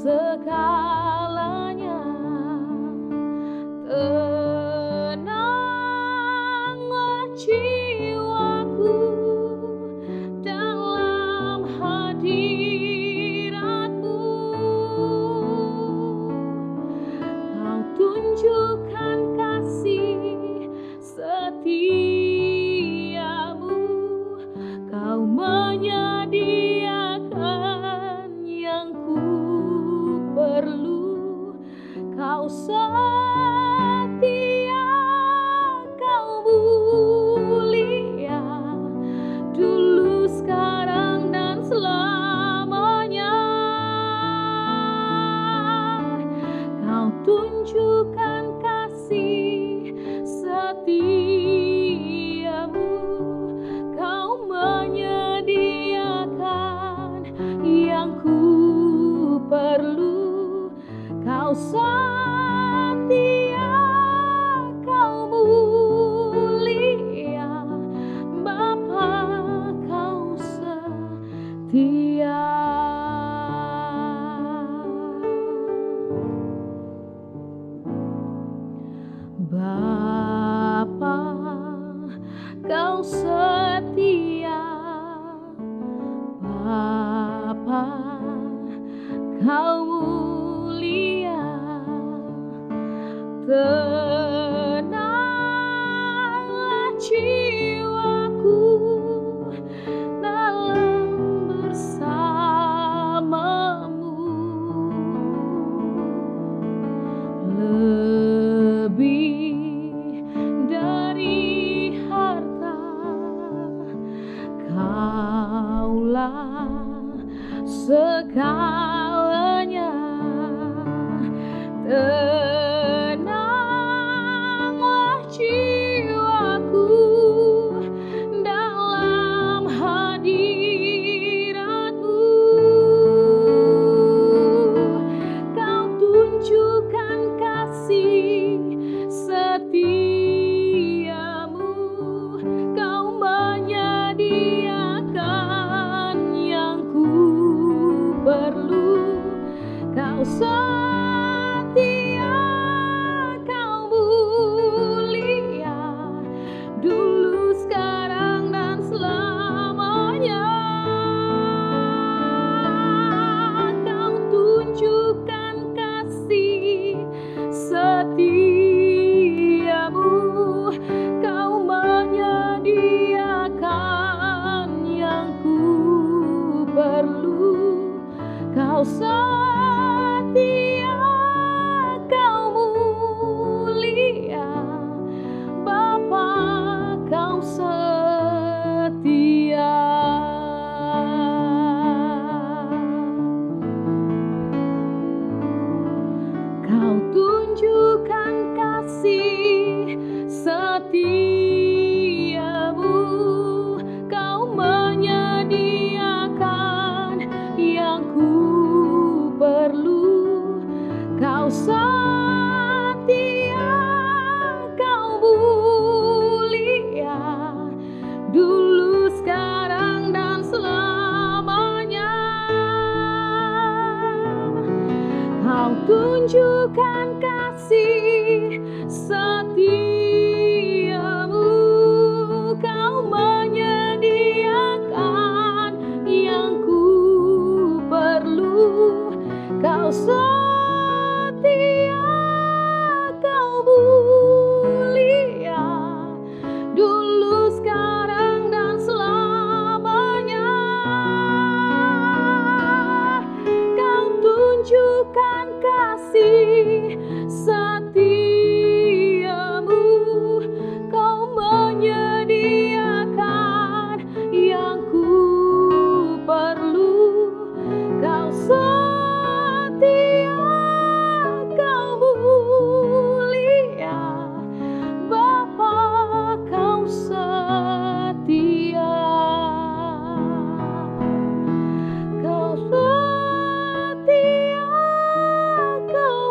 segalanya. Tenanglah jiwaku dalam hadirat-Mu. Kau tunjukkan kasih setiamu, Kau menyediakan yang ku perlu. Kau setia, Kau mulia, dulu, sekarang, dan selamanya. Kau tunjukkan kasih setiamu, Kau menyediakan yang ku perlu. Kau setia, Kau mulia, Bapa, Kau setia. Bapa, Kau setia. Bapa, Kau mulia. Tenanglah jiwaku dalam bersama-Mu. Lebih dari harta, Kaulah segalanya. Tenanglah jiwaku dalam hadirat-Mu. Kau tunjukkan kasih setiamu, Kau menyediakan yang ku perlu. Kau setia, Kau mulia, dulu, sekarang, dan selamanya. Kau tunjukkan kasih setiamu, Kau menyediakan yang ku perlu. Kau setia, Kau mulia, Bapa, Kau setia. Kau tunjukkan kasih setiamu, Kau menyediakan yang ku perlu. Kau setia, Kau mulia, dulu, sekarang, dan selamanya. Kau tunjukkan kasih setiamu, Kau menyediakan yang ku perlu. Kau setia, Kau mulia, dulu, sekarang, dan selamanya. Kau tunjukkan kasih setiamu, Kau menyediakan yang ku perlu. Kau setia, Kau mulia, Bapa, Kau setia. Kau setia, Kau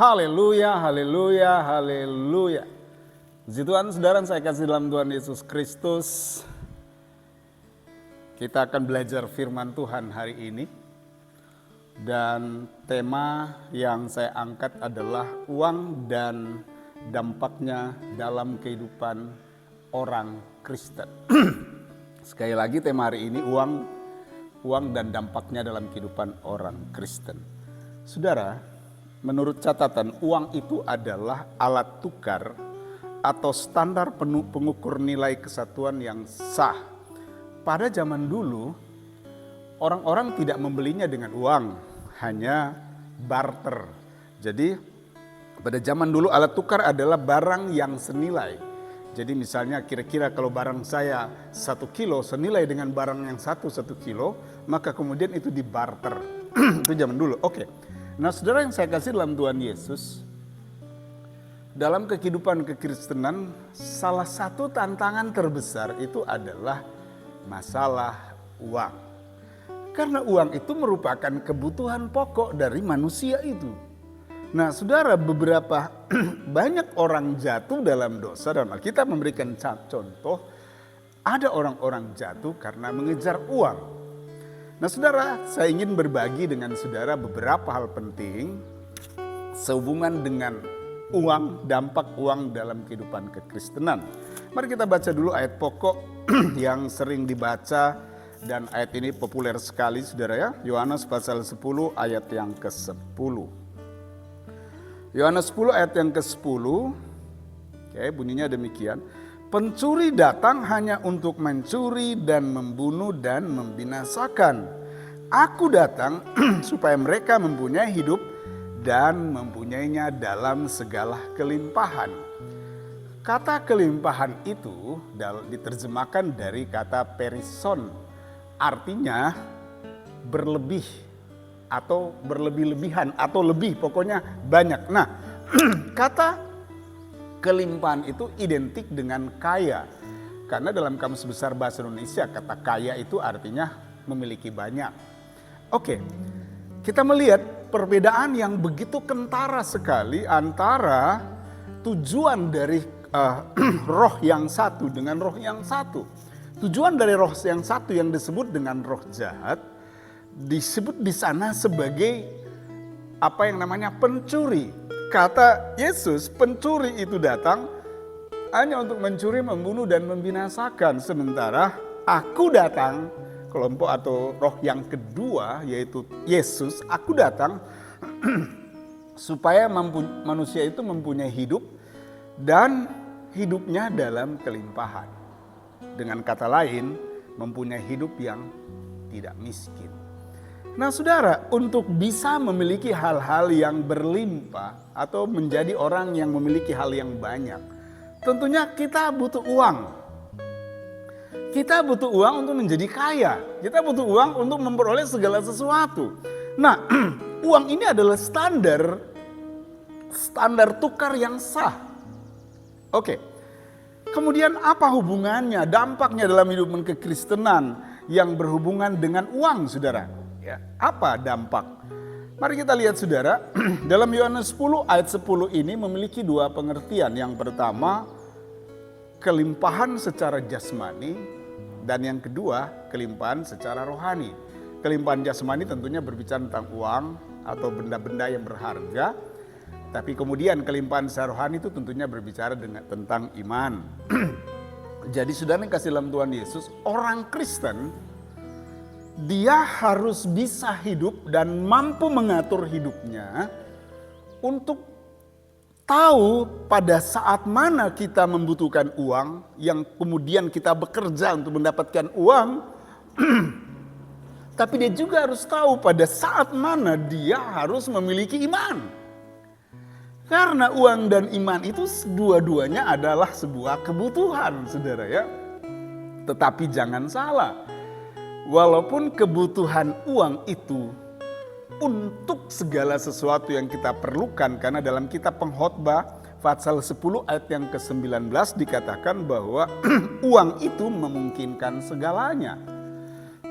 Haleluya, haleluya, haleluya. Puji Tuhan, saudara saya kasih dalam Tuhan Yesus Kristus. Kita akan belajar firman Tuhan hari ini. Dan tema yang saya angkat adalah uang dan dampaknya dalam kehidupan orang Kristen. Sekali lagi tema hari ini uang dan dampaknya dalam kehidupan orang Kristen. Saudara, menurut catatan uang itu adalah alat tukar atau standar pengukur nilai kesatuan yang sah. Pada zaman dulu, orang-orang tidak membelinya dengan uang, hanya barter. Jadi pada zaman dulu alat tukar adalah barang yang senilai. Jadi misalnya kira-kira kalau barang saya 1 kilo senilai dengan barang yang 1 kilo, maka kemudian itu dibarter. Itu zaman dulu. Oke. Nah, saudara yang saya kasih dalam Tuhan Yesus, dalam kehidupan kekristenan, salah satu tantangan terbesar itu adalah masalah uang. Karena uang itu merupakan kebutuhan pokok dari manusia itu. Nah, saudara, beberapa banyak orang jatuh dalam dosa dan Alkitab memberikan contoh. Ada orang-orang jatuh karena mengejar uang. Nah, saudara, saya ingin berbagi dengan saudara beberapa hal penting sehubungan dengan uang, dampak uang dalam kehidupan kekristenan. Mari kita baca dulu ayat pokok yang sering dibaca dan ayat ini populer sekali saudara ya. Yohanes pasal 10 ayat yang ke-10. Yohanes 10 ayat yang ke-10. Oke, bunyinya demikian. Pencuri datang hanya untuk mencuri dan membunuh dan membinasakan. Aku datang supaya mereka mempunyai hidup dan mempunyainya dalam segala kelimpahan. Kata kelimpahan itu diterjemahkan dari kata perison. Artinya berlebih atau berlebih-lebihan atau lebih, pokoknya banyak. Nah, kata kelimpahan itu identik dengan kaya. Karena dalam Kamus Besar Bahasa Indonesia kata kaya itu artinya memiliki banyak. Oke, kita melihat perbedaan yang begitu kentara sekali antara tujuan dari roh yang satu dengan roh yang satu. Tujuan dari roh yang satu yang disebut dengan roh jahat disebut di sana sebagai apa yang namanya pencuri. Kata Yesus, pencuri itu datang hanya untuk mencuri, membunuh dan membinasakan. Sementara aku datang, kelompok atau roh yang kedua yaitu Yesus, aku datang supaya manusia itu mempunyai hidup dan hidupnya dalam kelimpahan. Dengan kata lain, mempunyai hidup yang tidak miskin. Nah, saudara, untuk bisa memiliki hal-hal yang berlimpah atau menjadi orang yang memiliki hal yang banyak, tentunya kita butuh uang. Kita butuh uang untuk menjadi kaya. Kita butuh uang untuk memperoleh segala sesuatu. Nah, uang ini adalah standar tukar yang sah. Oke. Kemudian apa hubungannya, dampaknya dalam hidup kekristenan yang berhubungan dengan uang, saudara? Ya, apa dampak? Mari kita lihat, saudara. Dalam Yohanes 10 ayat 10 ini memiliki dua pengertian. Yang pertama, kelimpahan secara jasmani, dan yang kedua, kelimpahan secara rohani. Kelimpahan jasmani tentunya berbicara tentang uang atau benda-benda yang berharga. Tapi kemudian kelimpahan secara rohani itu tentunya berbicara tentang iman. Jadi saudara yang kasih dalam Tuhan Yesus, orang Kristen, dia harus bisa hidup dan mampu mengatur hidupnya untuk tahu pada saat mana kita membutuhkan uang, yang kemudian kita bekerja untuk mendapatkan uang. Tapi dia juga harus tahu pada saat mana dia harus memiliki iman. Karena uang dan iman itu dua-duanya adalah sebuah kebutuhan, saudara ya. Tetapi jangan salah, walaupun kebutuhan uang itu untuk segala sesuatu yang kita perlukan, karena dalam kitab Pengkhotbah pasal 10 ayat yang ke-19 dikatakan bahwa uang itu memungkinkan segalanya.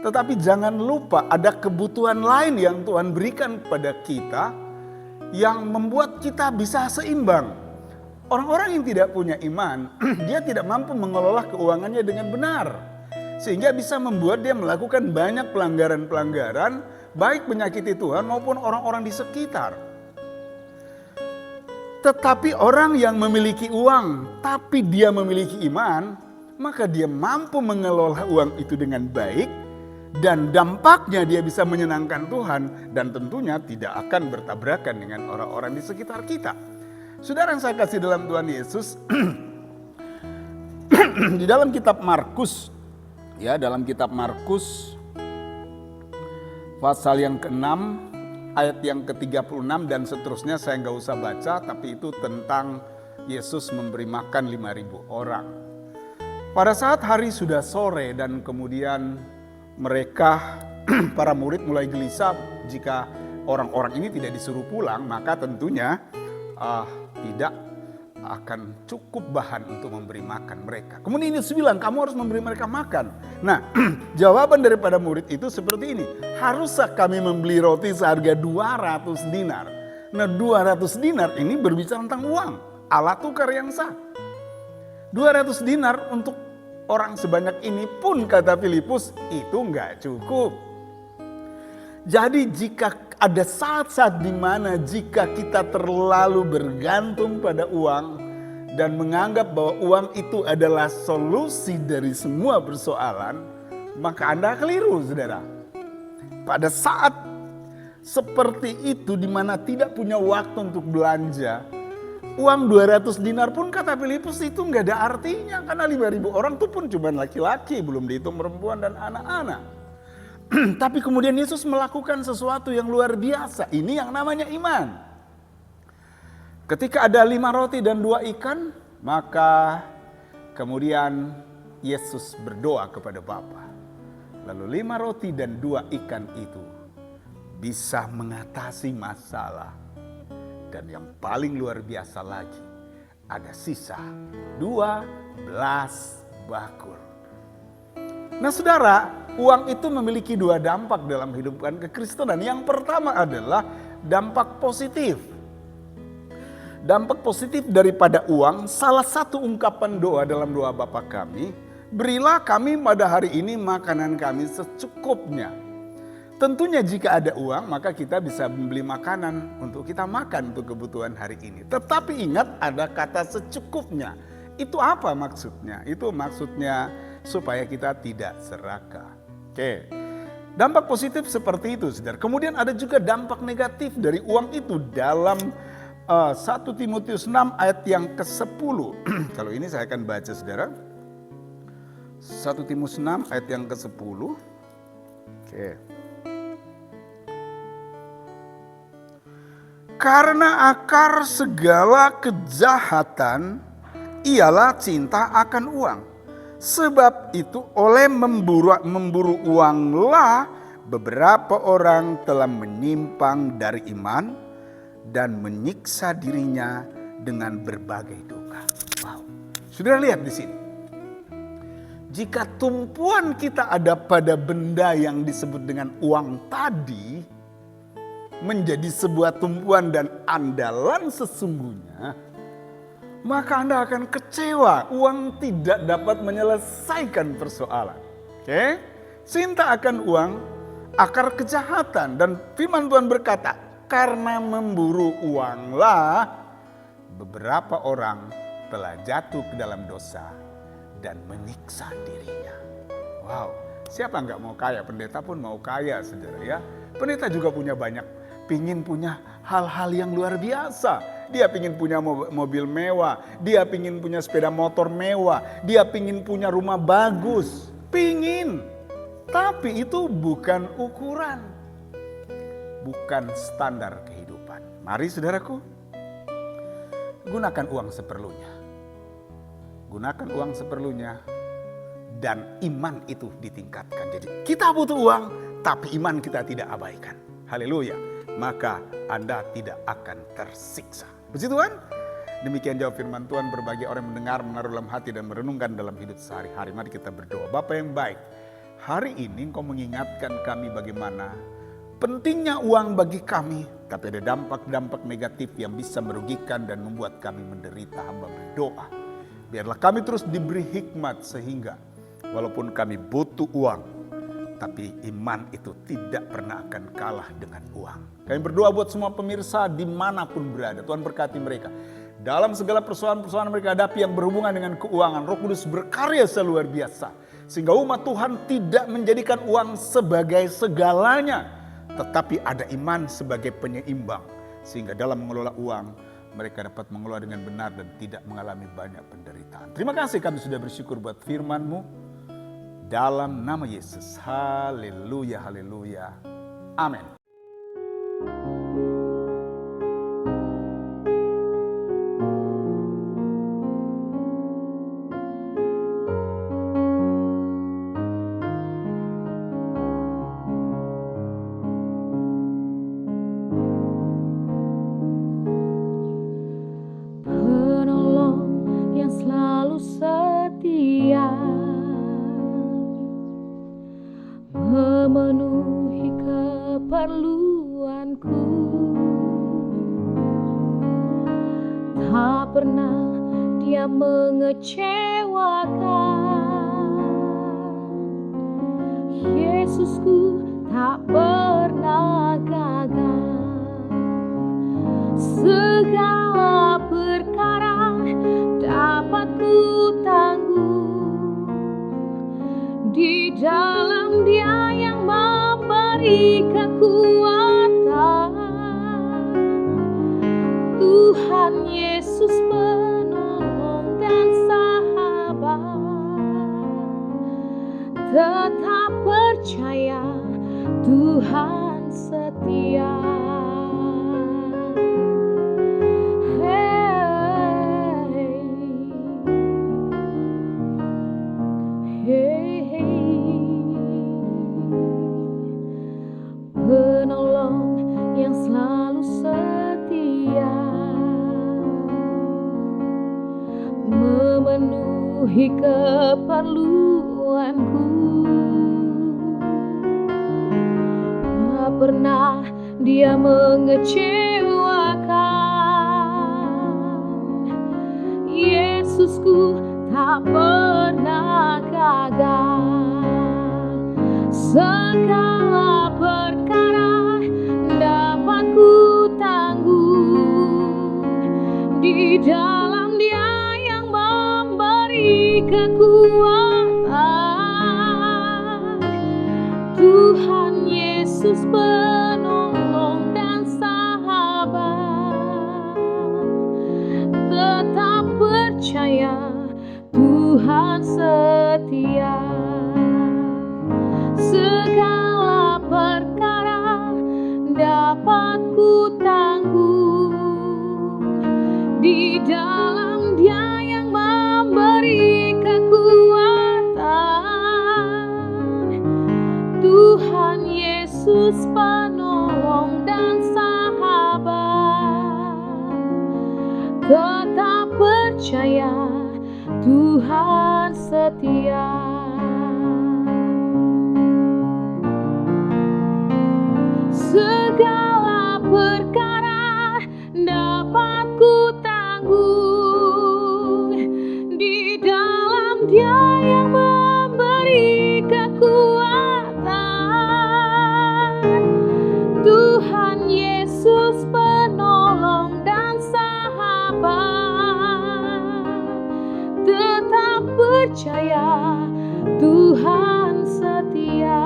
Tetapi jangan lupa ada kebutuhan lain yang Tuhan berikan kepada kita yang membuat kita bisa seimbang. Orang-orang yang tidak punya iman, dia tidak mampu mengelola keuangannya dengan benar. Sehingga bisa membuat dia melakukan banyak pelanggaran-pelanggaran, baik menyakiti Tuhan maupun orang-orang di sekitar. Tetapi orang yang memiliki uang, tapi dia memiliki iman, maka dia mampu mengelola uang itu dengan baik, dan dampaknya dia bisa menyenangkan Tuhan, dan tentunya tidak akan bertabrakan dengan orang-orang di sekitar kita. Saudara yang saya kasih dalam Tuhan Yesus, di dalam kitab Markus, ya dalam kitab Markus pasal yang ke-6 ayat yang ke-36 dan seterusnya saya nggak usah baca, tapi itu tentang Yesus memberi makan 5.000 orang. Pada saat hari sudah sore dan kemudian mereka para murid mulai gelisah jika orang-orang ini tidak disuruh pulang, maka tentunya tidak akan cukup bahan untuk memberi makan mereka. Kemudian Yesus bilang, kamu harus memberi mereka makan. Nah, jawaban daripada murid itu seperti ini. Haruskah kami membeli roti seharga 200 dinar? Nah, 200 dinar ini berbicara tentang uang, alat tukar yang sah. 200 dinar untuk orang sebanyak ini pun, kata Filipus, itu enggak cukup. Jadi jika ada saat-saat di mana jika kita terlalu bergantung pada uang dan menganggap bahwa uang itu adalah solusi dari semua persoalan, maka Anda keliru, saudara. Pada saat seperti itu di mana tidak punya waktu untuk belanja, uang 200 dinar pun kata Filipus itu nggak ada artinya, karena 5.000 orang itu pun cuma laki-laki, belum dihitung perempuan dan anak-anak. Tapi kemudian Yesus melakukan sesuatu yang luar biasa. Ini yang namanya iman. Ketika ada 5 roti dan 2 ikan, maka kemudian Yesus berdoa kepada Bapa. Lalu 5 roti dan 2 ikan itu bisa mengatasi masalah. Dan yang paling luar biasa lagi, ada sisa 12 bakul. Nah saudara, uang itu memiliki 2 dampak dalam kehidupan kekristenan. Yang pertama adalah dampak positif. Dampak positif daripada uang, salah satu ungkapan doa dalam doa Bapa kami, berilah kami pada hari ini makanan kami secukupnya. Tentunya jika ada uang, maka kita bisa membeli makanan untuk kita makan untuk kebutuhan hari ini. Tetapi ingat, ada kata secukupnya. Itu apa maksudnya? Itu maksudnya supaya kita tidak serakah. Oke. Dampak positif seperti itu, saudara. Kemudian ada juga dampak negatif dari uang itu dalam 1 Timotius 6 ayat yang ke-10. Kalau ini saya akan baca, saudara. 1 Timotius 6 ayat yang ke-10. Oke. Karena akar segala kejahatan ialah cinta akan uang. Sebab itu oleh memburu uanglah beberapa orang telah menyimpang dari iman dan menyiksa dirinya dengan berbagai dosa. Wow. Sudah lihat di sini. Jika tumpuan kita ada pada benda yang disebut dengan uang tadi, menjadi sebuah tumpuan dan andalan sesungguhnya, maka Anda akan kecewa. Uang tidak dapat menyelesaikan persoalan. Oke? Cinta akan uang, akar kejahatan. Dan firman Tuhan berkata, karena memburu uanglah beberapa orang telah jatuh ke dalam dosa dan menyiksa dirinya. Wow, siapa nggak mau kaya? Pendeta pun mau kaya, saudara ya. Pendeta juga punya banyak, pingin punya hal-hal yang luar biasa. Dia pingin punya mobil mewah, dia pingin punya sepeda motor mewah, dia pingin punya rumah bagus. Pingin. Tapi itu bukan ukuran. Bukan standar kehidupan. Mari saudaraku, gunakan uang seperlunya. Gunakan uang seperlunya dan iman itu ditingkatkan. Jadi kita butuh uang, tapi iman kita tidak abaikan. Haleluya. Maka Anda tidak akan tersiksa. Puji Tuhan. Demikian jawab firman Tuhan, berbagi orang yang mendengar, menaruh dalam hati dan merenungkan dalam hidup sehari-hari. Mari kita berdoa. Bapa yang baik, hari ini Engkau mengingatkan kami bagaimana pentingnya uang bagi kami, tapi ada dampak-dampak negatif yang bisa merugikan dan membuat kami menderita. Hamba berdoa, biarlah kami terus diberi hikmat sehingga walaupun kami butuh uang, tapi iman itu tidak pernah akan kalah dengan uang. Kami berdoa buat semua pemirsa dimanapun berada. Tuhan berkati mereka. Dalam segala persoalan-persoalan mereka hadapi yang berhubungan dengan keuangan, Roh Kudus berkarya seluar biasa. Sehingga umat Tuhan tidak menjadikan uang sebagai segalanya, tetapi ada iman sebagai penyeimbang. Sehingga dalam mengelola uang, mereka dapat mengelola dengan benar dan tidak mengalami banyak penderitaan. Terima kasih, kami sudah bersyukur buat firman-Mu. Dalam nama Yesus, haleluya, haleluya, amin. Penolong yang selalu setia, memenuhi keperluanku. Tak pernah Dia mengecewakan. Yesusku tak pernah gagal. Segala perkara dapat ku tanggung di dalam Dia yang memberi kekuatan. Tuhan Yesus penolong dan sahabat, tetap percaya Tuhan setia. Penolong yang selalu setia, memenuhi keperluanku. Tak pernah Dia mengecewakan. Yesusku tak pernah gagal. Segala perkara dapat ku tanggung di dalam Dia yang memberi kekuatan. Tuhan Yesus penolong dan sahabat, tetap percaya Tuhan setia. Segala perkara dapat ku tanggung di dalam Dia yang memberi kekuatan. Tuhan Yesus penolong dan sahabat, tetap percaya Tuhan setia. Segala perkara dapat ku tanggung di dalam Dia yang memberi kekuatan. Tuhan Yesus penolong dan sahabat, tetap percaya Tuhan setia.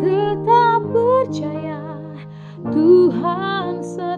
Tetap percaya Tuhan setia.